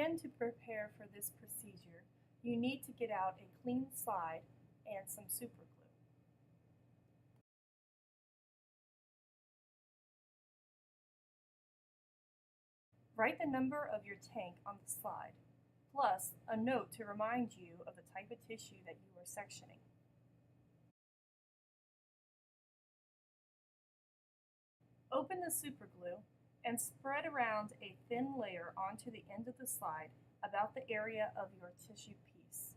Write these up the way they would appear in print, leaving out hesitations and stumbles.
begin to prepare for this procedure, you need to get out a clean slide and some super glue. Write the number of your tank on the slide, plus a note to remind you of the type of tissue that you are sectioning. Open the super glue and spread around a thin layer onto the end of the slide about the area of your tissue piece.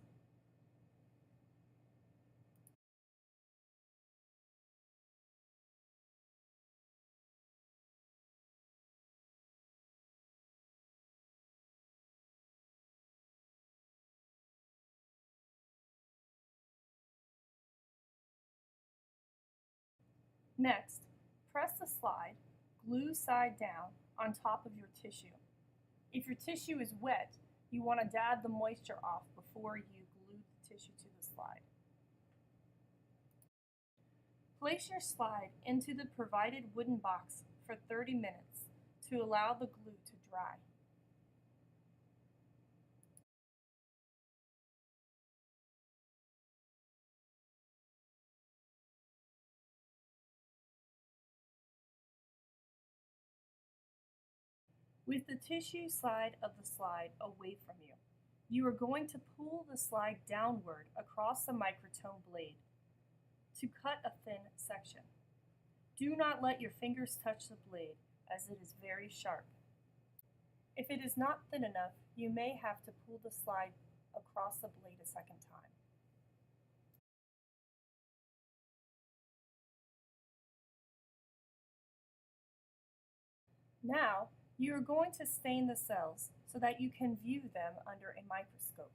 Next, press the slide, glue side down, on top of your tissue. If your tissue is wet, you want to dab the moisture off before you glue the tissue to the slide. Place your slide into the provided wooden box for 30 minutes to allow the glue to dry. With the tissue side of the slide away from you, you are going to pull the slide downward across the microtome blade to cut a thin section. Do not let your fingers touch the blade, as it is very sharp. If it is not thin enough, you may have to pull the slide across the blade a second time. Now, you are going to stain the cells so that you can view them under a microscope.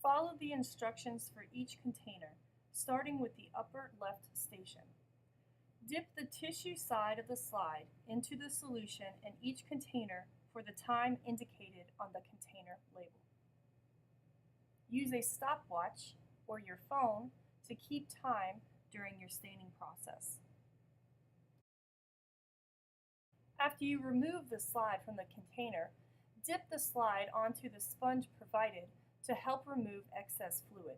Follow the instructions for each container, starting with the upper left station. Dip the tissue side of the slide into the solution in each container for the time indicated on the container label. Use a stopwatch or your phone to keep time during your staining process. After you remove the slide from the container, dip the slide onto the sponge provided to help remove excess fluid.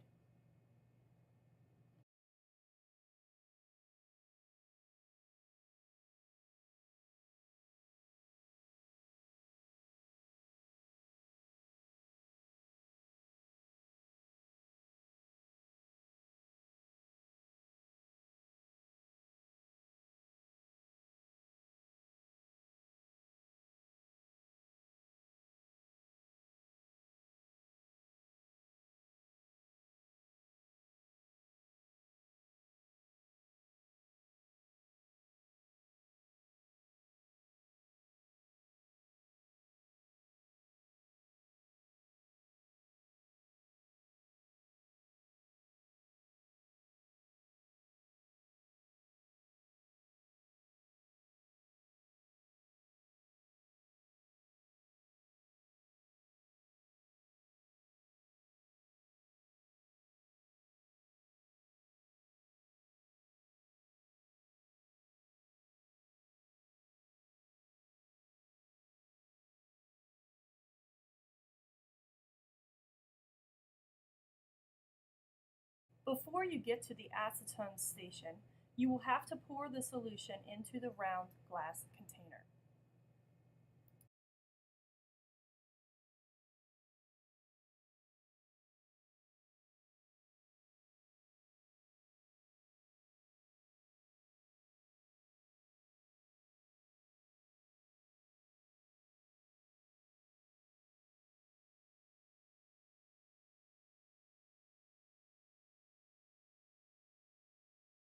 Before you get to the acetone station, you will have to pour the solution into the round glass container.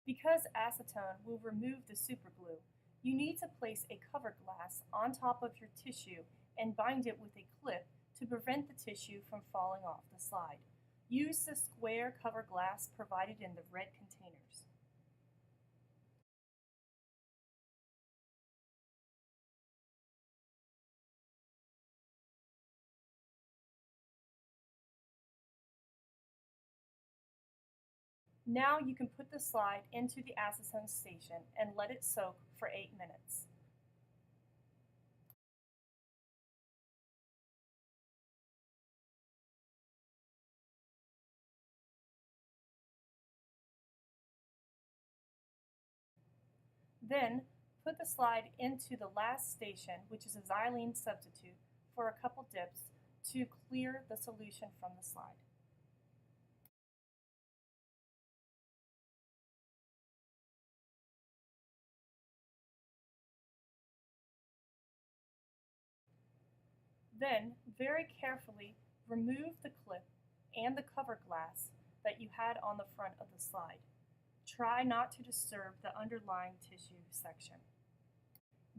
Because acetone will remove the superglue, you need to place a cover glass on top of your tissue and bind it with a clip to prevent the tissue from falling off the slide. Use the square cover glass provided in the red containers. Now you can put the slide into the acetone station and let it soak for 8 minutes. Then, put the slide into the last station, which is a xylene substitute, for a couple dips to clear the solution from the slide. Then, very carefully remove the clip and the cover glass that you had on the front of the slide. Try not to disturb the underlying tissue section.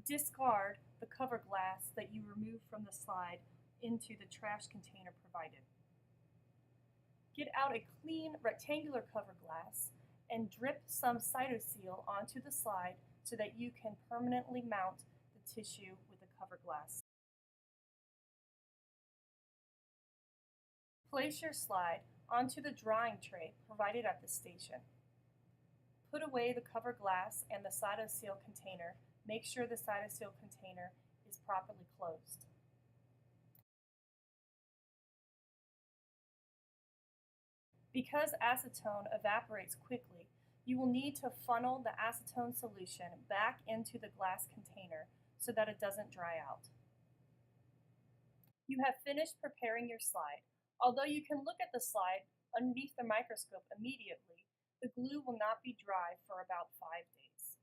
Discard the cover glass that you removed from the slide into the trash container provided. Get out a clean rectangular cover glass and drip some cytoseal onto the slide so that you can permanently mount the tissue with the cover glass. Place your slide onto the drying tray provided at the station. Put away the cover glass and the cytoseal container. Make sure the cytoseal container is properly closed. Because acetone evaporates quickly, you will need to funnel the acetone solution back into the glass container so that it doesn't dry out. You have finished preparing your slide. Although you can look at the slide underneath the microscope immediately, the glue will not be dry for about 5 days.